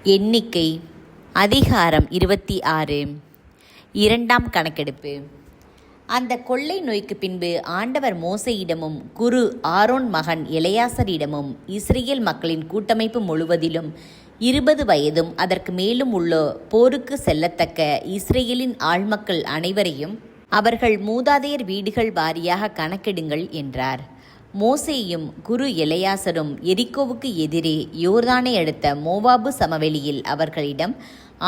எண்ணிக்கை அதிகாரம் 26. இரண்டாம் கணக்கெடுப்பு. அந்த கொள்ளை நோய்க்கு பின்பு ஆண்டவர் மோசேயிடமும் குரு ஆரோன் மகன் எலெயாசரிடமும் இஸ்ரேல் மக்களின் கூட்டமைப்பு முழுவதிலும் 20 வயதும் அதற்கு மேலும் உள்ள போருக்கு செல்லத்தக்க இஸ்ரேலின் ஆள்மக்கள் அனைவரையும் அவர்கள் மூதாதையர் வீடுகள் வாரியாக கணக்கெடுங்கள் என்றார். மோசேயும் குரு எலெயாசரும் எரிகோவுக்கு எதிரே யோர்தானை அடுத்த மோவாபு சமவெளியில் அவர்களிடம்,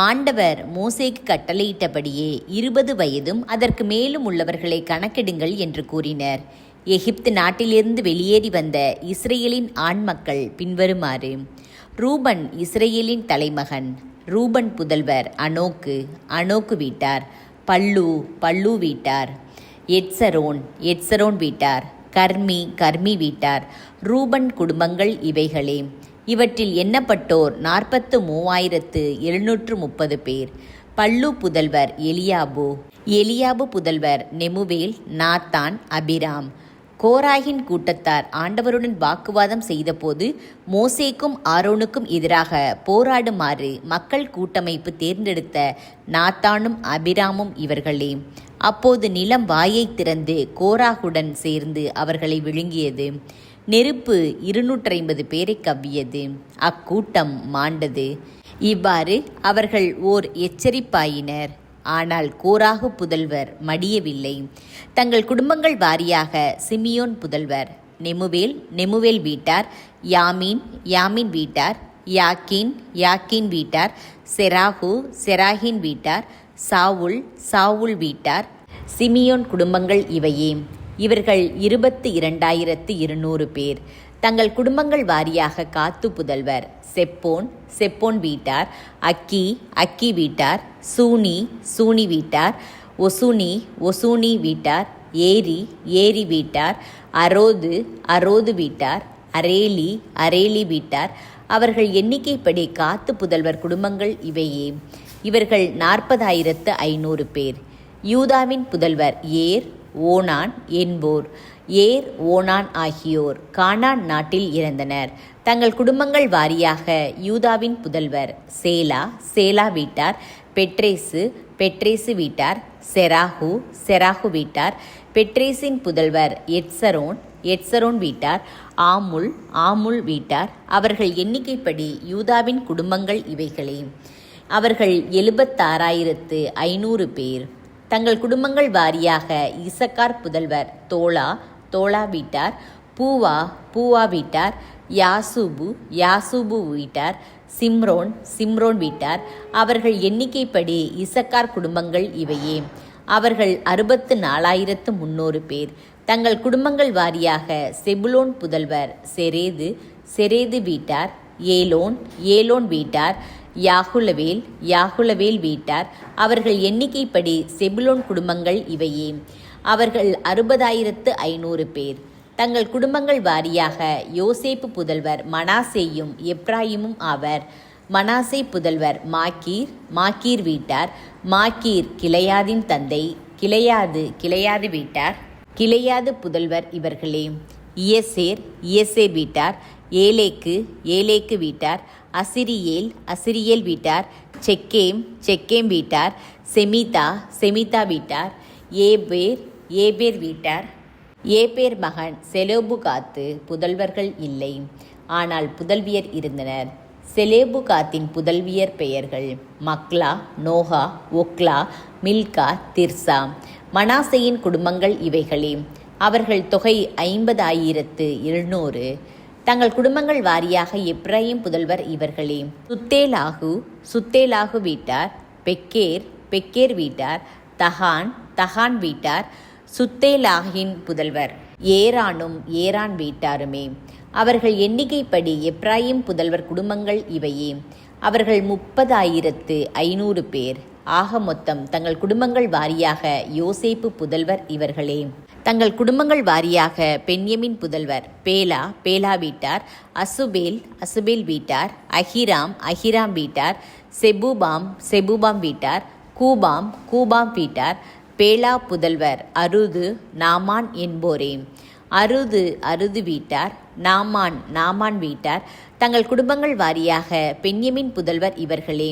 ஆண்டவர் மோசேக்கு கட்டளையிட்டபடியே 20 வயதும் அதற்கு மேலும் உள்ளவர்களை கணக்கெடுங்கள் என்று கூறினர். எகிப்து நாட்டிலிருந்து வெளியேறி வந்த இஸ்ரேலின் ஆண் மக்கள் பின்வருமாறு: ரூபன் இஸ்ரேலின் தலைமகன். ரூபன் புதல்வர் அனோக்கு, அனோக்கு வீட்டார். பல்லு, பல்லு வீட்டார். எட்சரோன், எட்சரோன் வீட்டார். கர்மி, கர்மி வீட்டார். ரூபன் குடும்பங்கள் இவைகளே. இவற்றில் எண்ணப்பட்டோர் 43,730 பேர். பல்லு புதல்வர் எலியாபு. எலியாபு புதல்வர் நெமுவேல், நாத்தான், அபிராம். கோராகின் கூட்டத்தார் ஆண்டவருடன் வாக்குவாதம் செய்தபோது மோசேக்கும் ஆரோனுக்கும் எதிராக போராடுமாறு மக்கள் கூட்டமைப்பு தேர்ந்தெடுத்த நாத்தானும் அபிராமும் இவர்களே. அப்போது நிலம் வாயை திறந்து கோராகுடன் சேர்ந்து அவர்களை விழுங்கியது. நெருப்பு 250 பேரை கவ்வியது. அக்கூட்டம் மாண்டது. இவ்வாறு அவர்கள் ஓர் எச்சரிப்பாயினர். ஆனால் கோராகு புதல்வர் மடியவில்லை. தங்கள் குடும்பங்கள் வாரியாக சிமியோன் புதல்வர் நெமுவேல், நெமுவேல் வீட்டார். யாமீன், யாமீன் வீட்டார். யாக்கீன், யாக்கீன் வீட்டார். செராகு, செராகின் வீட்டார். சாவுல், சாவுல் வீட்டார். சிமியோன் குடும்பங்கள் இவையே. இவர்கள் 22,200 பேர். தங்கள் குடும்பங்கள் வாரியாக காத்து புதல்வர் செப்போன், செப்போன் வீட்டார். அக்கி, அக்கி வீட்டார். சூனி, சூனி வீட்டார். ஒசூனி, ஒசூனி வீட்டார். ஏரி, ஏரி வீட்டார். அரோது, அரோது வீட்டார். அரேலி, அரேலி வீட்டார். அவர்கள் எண்ணிக்கைப்படி காத்து புதல்வர் குடும்பங்கள் இவையே. இவர்கள் 40,500 பேர். யூதாவின் புதல்வர் ஏர், ஓனான் என்போர். ஏர், ஓனான் ஆகியோர் கானான் நாட்டில் இறந்தனர். தங்கள் குடும்பங்கள் வாரியாக யூதாவின் புதல்வர் சேலா, சேலா வீட்டார். பெட்ரேசு, பெட்ரேசு வீட்டார். செராகு, செராகு வீட்டார். பெட்ரேசின் புதல்வர் எட்சரோன், எட்சரோன் வீட்டார். ஆமுல், ஆமுல் வீட்டார். அவர்கள் எண்ணிக்கைப்படி யூதாவின் குடும்பங்கள் இவைகளே. அவர்கள் 76,500 பேர். தங்கள் குடும்பங்கள் வாரியாக இசக்கார் புதல்வர் தோலா, தோலா வீட்டார். பூவா, பூவா வீட்டார். யாசூபு, யாசூபு வீட்டார். சிம்ரோன், சிம்ரோன் வீட்டார். அவர்கள் எண்ணிக்கைப்படி இசக்கார் குடும்பங்கள் இவையே. அவர்கள் 64,300 பேர். தங்கள் குடும்பங்கள் வாரியாக செபுலோன் புதல்வர் செரேது, செரேது வீட்டார். ஏலோன், ஏலோன் வீட்டார். யாகுலவேல், யாகுலவேல் வீட்டார். அவர்கள் எண்ணிக்கைப்படி செபுலோன் குடும்பங்கள் இவையே. அவர்கள் 60,500 பேர். தங்கள் குடும்பங்கள் வாரியாக யோசேப்பு புதல்வர் மனாசேயும் எப்ராயிமும் ஆவர். மனாசே புதல்வர் மாக்கீர், மாக்கீர் வீட்டார். மாக்கீர் கிளையாதின் தந்தை. கிளையாது, கிளையாது வீட்டார். கிளையாது புதல்வர் இவர்களே. இயசேர், இயசேர் வீட்டார். ஏலேக்கு, ஏலேக்கு வீட்டார். அசிரியேல், அசிரியேல் வீட்டார். செக்கேம், செக்கேம் வீட்டார். செமிதா, செமிதா வீட்டார். ஏபேர், ஏபேர் வீட்டார். ஏபேர் மகன் செலோபுகாத்து புதல்வர்கள் இல்லை, ஆனால் புதல்வியர் இருந்தனர். செலேபுகாத்தின் புதல்வியர் பெயர்கள் மக்லா, நோகா, ஒக்லா, மில்கா, திர்சா. மனாசேயின் குடும்பங்கள் இவைகளே. அவர்கள் தொகை 50,700. தங்கள் குடும்பங்கள் வாரியாக எப்ராயிம் புதல்வர் இவர்களே. சுத்தேலாகு, சுத்தேலாகு வீட்டார். பெக்கேர், பெக்கேர் வீட்டார். தகான், தகான் வீட்டார். சுத்தேலாகின் புதல்வர் ஏரானும், ஏரான் வீட்டாருமே. அவர்கள் எண்ணிக்கைப்படி எப்ராயிம் புதல்வர் குடும்பங்கள் இவையே. அவர்கள் 30,500 பேர். ஆக மொத்தம் தங்கள் குடும்பங்கள் வாரியாக யோசேப்பு புதல்வர் இவர்களே. தங்கள் குடும்பங்கள் வாரியாக பென்யமின் புதல்வர் பேலா, பேலா வீட்டார். அசுபேல், அசுபேல் வீட்டார். அஹிராம், அஹிராம் வீட்டார். செபுபாம், செபுபாம் வீட்டார். கூபாம், கூபாம் வீட்டார். பேலா புதல்வர் அருது, நாமான் என்போரே. அருது, அருது வீட்டார். நாமான், நாமான் வீட்டார். தங்கள் குடும்பங்கள் வாரியாக பென்யமின் புதல்வர் இவர்களே.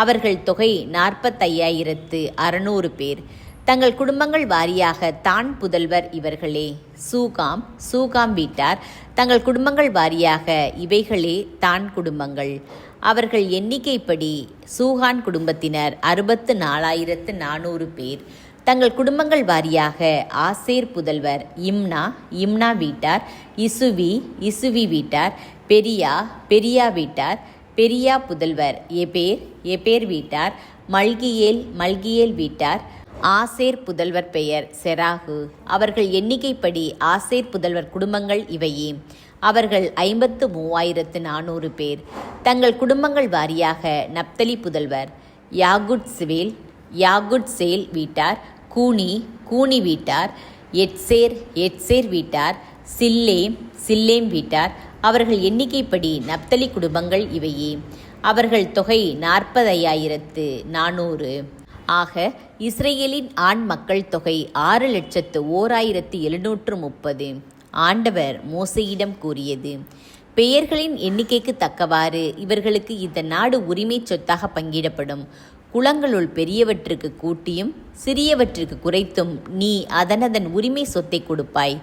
அவர்கள் தொகை 45,600 பேர். தங்கள் குடும்பங்கள் வாரியாக தான் புதல்வர் இவர்களே. சூகாம் வீட்டார். தங்கள் குடும்பங்கள் வாரியாக இவைகளே தான் குடும்பங்கள். அவர்கள் எண்ணிக்கைப்படி சூகான் குடும்பத்தினர் 64,400 பேர். தங்கள் குடும்பங்கள் வாரியாக ஆசேர் புதல்வர் இம்னா வீட்டார். இசுவி வீட்டார். பெரியா வீட்டார். பெரியா புதல்வர் எபேர் வீட்டார். மல்கியேல் வீட்டார். ஆசேர் புதல்வர் பெயர் செராகு. அவர்கள் எண்ணிக்கைப்படி ஆசேர் புதல்வர் குடும்பங்கள் இவையே. அவர்கள் 53,400 பேர். தங்கள் குடும்பங்கள் வாரியாக நப்தலி புதல்வர் யாகுட்சேல் வீட்டார். கூனி வீட்டார். எட்சேர் வீட்டார். சில்லேம் வீட்டார். அவர்கள் எண்ணிக்கைப்படி நப்தலி குடும்பங்கள் இவையே. அவர்கள் தொகை 40,400. ஆக இஸ்ரேலின் ஆண் மக்கள் தொகை 6,01,730. ஆண்டவர் மோசேயிடம் கூறியது: பெயர்களின் எண்ணிக்கைக்கு தக்கவாறு இவர்களுக்கு இந்த நாடு உரிமை சொத்தாக பங்கிடப்படும். குலங்களுள் பெரியவற்றுக்கு கூட்டியும் சிறியவற்றுக்கு குறைத்தும் நீ அதனதன் உரிமை சொத்தை கொடுப்பாய்.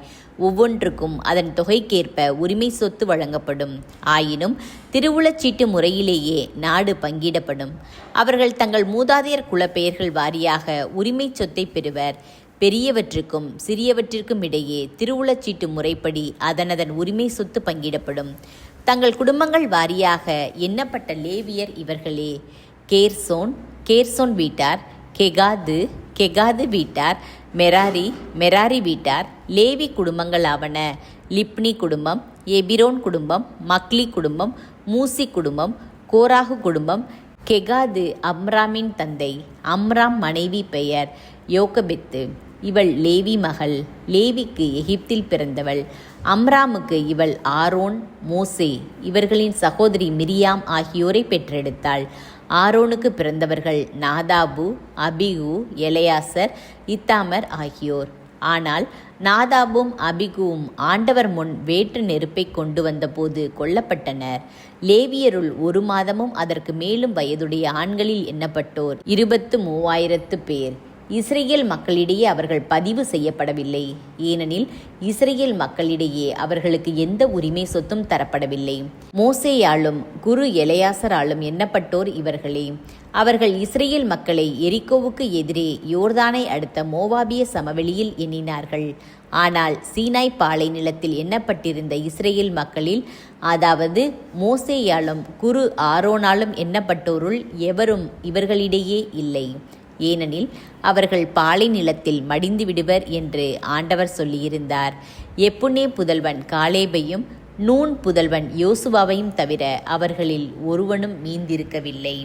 ஒவ்வொன்றுக்கும் அதன் தொகைக்கேற்ப உரிமை சொத்து வழங்கப்படும். ஆயினும் திருவுளச்சீட்டு முறையிலேயே நாடு பங்கிடப்படும். அவர்கள் தங்கள் மூதாதையர் குலப்பெயர்கள் வாரியாக உரிமை சொத்தை பெறுவர். பெரியவற்றுக்கும் சிறியவற்றிற்கும் இடையே திருவுளச்சீட்டு முறைப்படி அதனதன் உரிமை சொத்து பங்கிடப்படும். தங்கள் குடும்பங்கள் வாரியாக எண்ணப்பட்ட லேவியர் இவர்களே: கேர்சோன் வீட்டார். கெகாது வீட்டார். மெராரி வீட்டார். லேவி குடும்பங்களாவன: லிப்னி குடும்பம், எபிரோன் குடும்பம், மக்லி குடும்பம், மூசி குடும்பம், கோராகு குடும்பம். கெகாது அம்ராமின் தந்தை. அம்ராம் மனைவி பெயர் யோகபெத்து. இவள் லேவி மகள். லேவிக்கு எகிப்தில் பிறந்தவள். அம்ராமுக்கு இவள் ஆரோன், மோசே இவர்களின் சகோதரி மிரியாம் ஆகியோரை பெற்றெடுத்தாள். ஆரோனுக்கு பிறந்தவர்கள் நாதாபு, அபிகு, எலெயாசர், இத்தாமர் ஆகியோர். ஆனால் நாதாபும் அபிகுவும் ஆண்டவர் முன் வேற்று நெருப்பை கொண்டு வந்தபோது கொல்லப்பட்டனர். லேவியருள் 1 மாதமும் அதற்கு மேலும் வயதுடைய ஆண்களில் எண்ணப்பட்டோர் 23,000 பேர். இஸ்ரேல் மக்களிடையே அவர்கள் பதிவு செய்யப்படவில்லை. ஏனெனில் இஸ்ரேல் மக்களிடையே அவர்களுக்கு எந்த உரிமை சொத்தும் தரப்படவில்லை. மோசேயாலும் குரு எலெயாசராலும் எண்ணப்பட்டோர் இவர்களே. அவர்கள் இஸ்ரேல் மக்களை எரிகோவுக்கு எதிரே யோர்தானை அடுத்த மோவாபிய சமவெளியில் எண்ணினார்கள். ஆனால் சீனாய் பாலை நிலத்தில் எண்ணப்பட்டிருந்த இஸ்ரேல் மக்களில், அதாவது மோசேயாலும் குரு ஆரோனாலும் எண்ணப்பட்டோருள் எவரும் இவர்களிடையே இல்லை. ஏனெனில் அவர்கள் பாலை நிலத்தில் மடிந்து விடுவர் என்று ஆண்டவர் சொல்லியிருந்தார். எப்புன்னே புதல்வன் காலேபையும் நூன் புதல்வன் யோசுவாவையும் தவிர அவர்களில் ஒருவனும் மீந்திருக்கவில்லை.